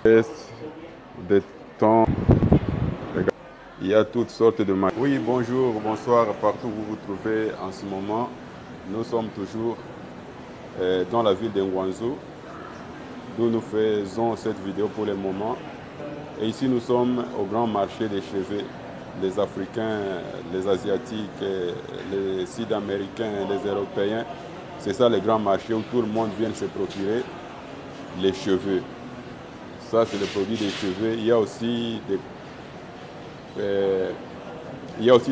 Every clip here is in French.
Des temps. Il y a toutes sortes de marques. Oui, bonjour, bonsoir, partout où vous vous trouvez en ce moment. Nous sommes toujours dans la ville d'Ngwanzo, d'où nous faisons cette vidéo pour le moment. Et ici, nous sommes au grand marché des cheveux. Les Africains, les Asiatiques, les Sud-Américains, les Européens. C'est ça le grand marché où tout le monde vient se procurer les cheveux. Ça, c'est le produit des cheveux. Il y a aussi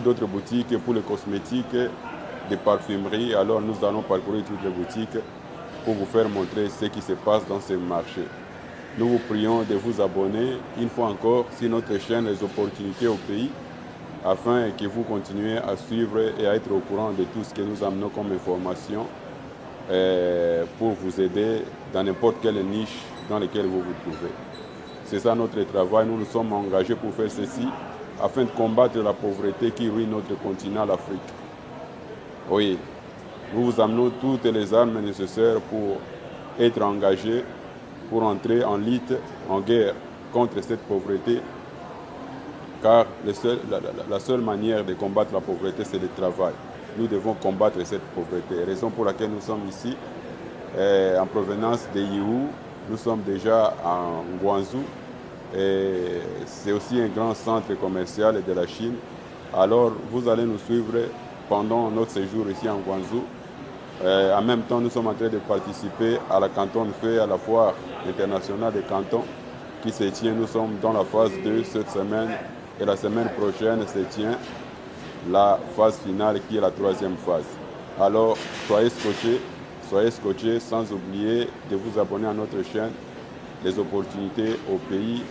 d'autres boutiques pour les cosmétiques, des parfumeries. Alors nous allons parcourir toutes les boutiques pour vous faire montrer ce qui se passe dans ces marchés. Nous vous prions de vous abonner une fois encore sur notre chaîne Les Opportunités au Pays, afin que vous continuiez à suivre et à être au courant de tout ce que nous amenons comme information pour vous aider dans n'importe quelle niche dans laquelle vous vous trouvez. C'est ça notre travail. Nous nous sommes engagés pour faire ceci afin de combattre la pauvreté qui ruine notre continent, l'Afrique. Oui, nous vous amenons toutes les armes nécessaires pour être engagés, pour entrer en lutte, en guerre contre cette pauvreté, car la seule manière de combattre la pauvreté, c'est le travail. Nous devons combattre cette pauvreté, raison pour laquelle nous sommes ici, en provenance de Yiwu. Nous sommes déjà en Ngwanzo, et c'est aussi un grand centre commercial de la Chine. Alors, vous allez nous suivre pendant notre séjour ici en Ngwanzo. En même temps, nous sommes en train de participer à la Canton Fair, à la foire internationale des cantons qui se tient. Nous sommes dans la phase 2 cette semaine, et la semaine prochaine se tient la phase finale qui est la troisième phase. Alors, soyez scotchés sans oublier de vous abonner à notre chaîne Les Opportunités au Pays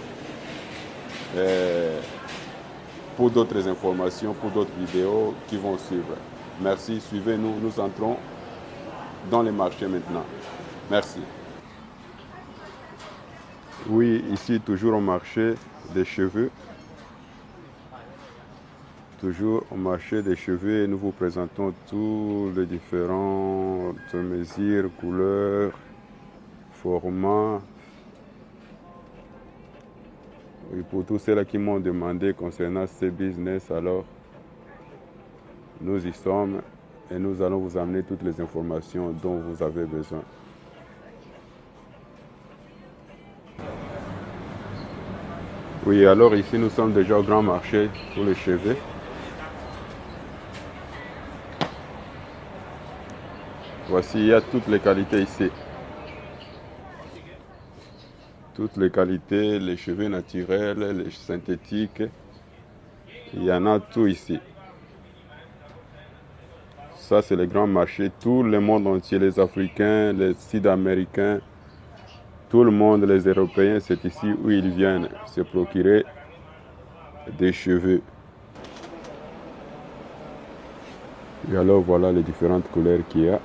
pour d'autres informations, pour d'autres vidéos qui vont suivre. Merci, suivez-nous, nous entrons dans les marchés maintenant. Merci. Oui, ici toujours au marché des cheveux. Toujours au marché des cheveux, et nous vous présentons tous les différentes mesures, couleurs, formats. Et pour tous ceux-là qui m'ont demandé concernant ces business, alors nous y sommes et nous allons vous amener toutes les informations dont vous avez besoin. Oui, alors ici nous sommes déjà au grand marché pour les cheveux. Voici, il y a toutes les qualités ici. Toutes les qualités, les cheveux naturels, les synthétiques. Il y en a tout ici. Ça, c'est le grand marché. Tout le monde entier, les Africains, les Sud-Américains, tout le monde, les Européens, c'est ici où ils viennent se procurer des cheveux. Et alors, voilà les différentes couleurs qu'il y a.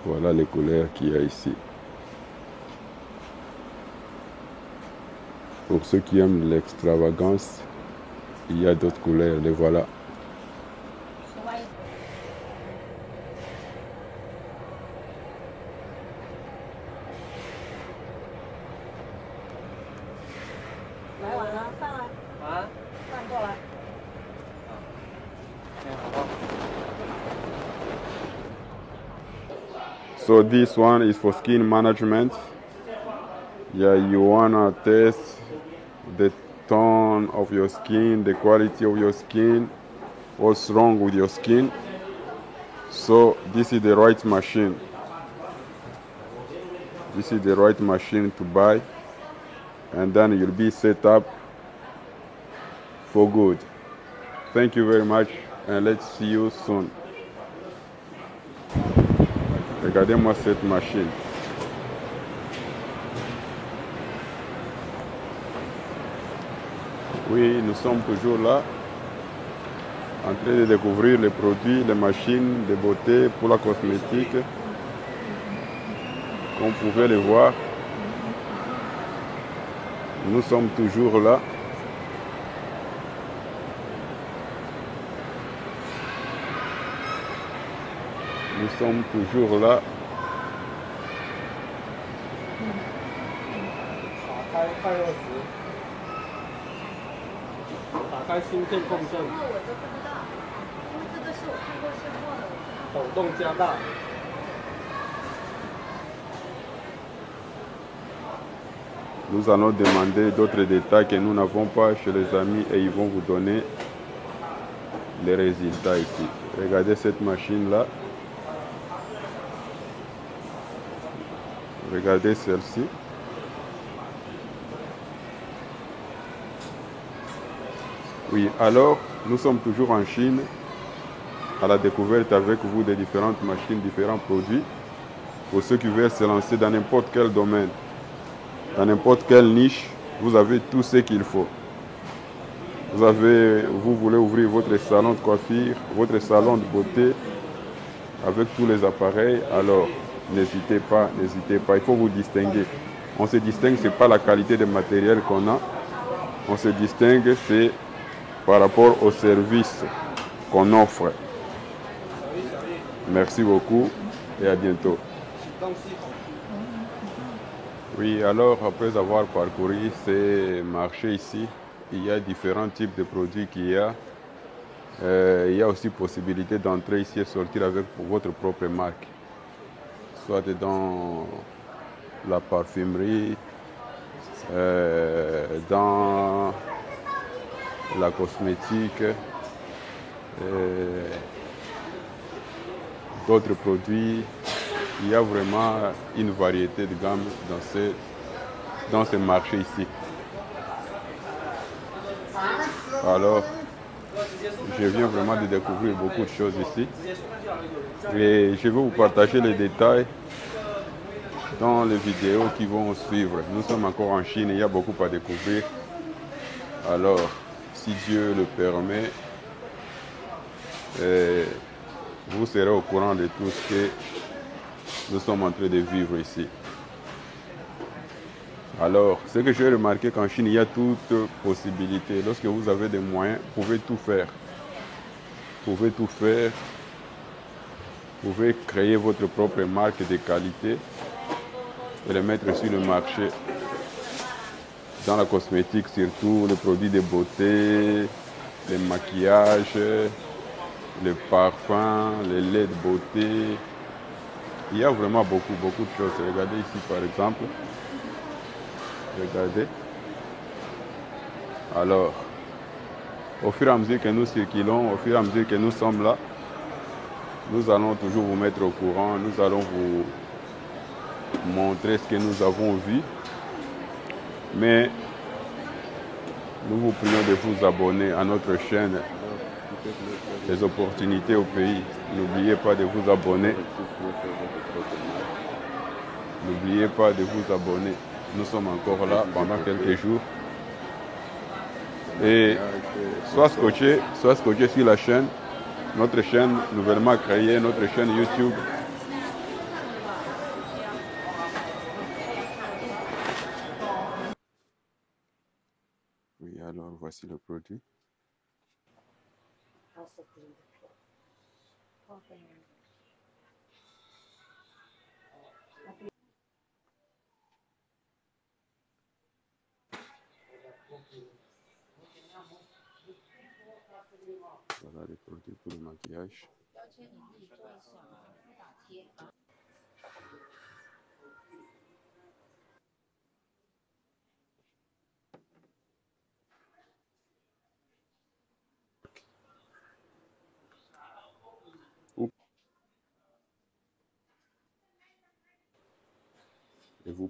Voilà les couleurs qu'il y a ici. Pour ceux qui aiment l'extravagance, il y a d'autres couleurs, les voilà. So this one is for skin management. Yeah, you wanna test the tone of your skin, the quality of your skin, what's wrong with your skin. So this is the right machine. This is the right machine to buy, and then you'll be set up for good. Thank you very much, and let's see you soon. Regardez-moi cette machine. Oui, nous sommes toujours là, en train de découvrir les produits, les machines de beauté pour la cosmétique. Comme vous pouvez le voir, nous sommes toujours là. Nous sommes toujours là. 开20，打开芯片共振，我都不知道，因为这个是我看过现货的，我知道。抖动加大。Nous allons demander d'autres détails que nous n'avons pas chez les amis et ils vont vous donner les résultats ici. Regardez cette machine-là. Regardez celle-ci. Oui, alors nous sommes toujours en Chine à la découverte avec vous de différentes machines, différents produits. Pour ceux qui veulent se lancer dans n'importe quel domaine, dans n'importe quelle niche, vous avez tout ce qu'il faut. Vous voulez ouvrir votre salon de coiffure, votre salon de beauté avec tous les appareils, alors n'hésitez pas, il faut vous distinguer. On se distingue, ce n'est pas la qualité de matériel qu'on a, on se distingue, c'est par rapport au service qu'on offre. Merci beaucoup et à bientôt. Oui, alors après avoir parcouru ces marchés ici, il y a différents types de produits qu'il y a. Il y a aussi possibilité d'entrer ici et sortir avec votre propre marque. Soit dans la parfumerie, dans la cosmétique, d'autres produits. Il y a vraiment une variété de gammes dans ce marché ici. Alors, je viens vraiment de découvrir beaucoup de choses ici. Et je vais vous partager les détails dans les vidéos qui vont suivre. Nous sommes encore en Chine, il y a beaucoup à découvrir. Alors, si Dieu le permet, vous serez au courant de tout ce que nous sommes en train de vivre ici. Alors, ce que j'ai remarqué qu'en Chine, il y a toute possibilité. Lorsque vous avez des moyens, vous pouvez tout faire. Vous pouvez tout faire. Vous pouvez créer votre propre marque de qualité et les mettre sur le marché. Dans la cosmétique surtout, les produits de beauté, les maquillages, les parfums, les laits de beauté. Il y a vraiment beaucoup de choses. Regardez ici par exemple. Regardez. Alors, au fur et à mesure que nous circulons, au fur et à mesure que nous sommes là, nous allons toujours vous mettre au courant, nous allons vous montrer ce que nous avons vu. Mais nous vous prions de vous abonner à notre chaîne Les Opportunités au Pays. N'oubliez pas de vous abonner. N'oubliez pas de vous abonner. Nous sommes encore là pendant quelques jours. Et soit scotché sur la chaîne, notre chaîne nouvellement créée, notre chaîne YouTube. Oui, alors voici le produit. Voilà les produits pour le maquillage. Et vous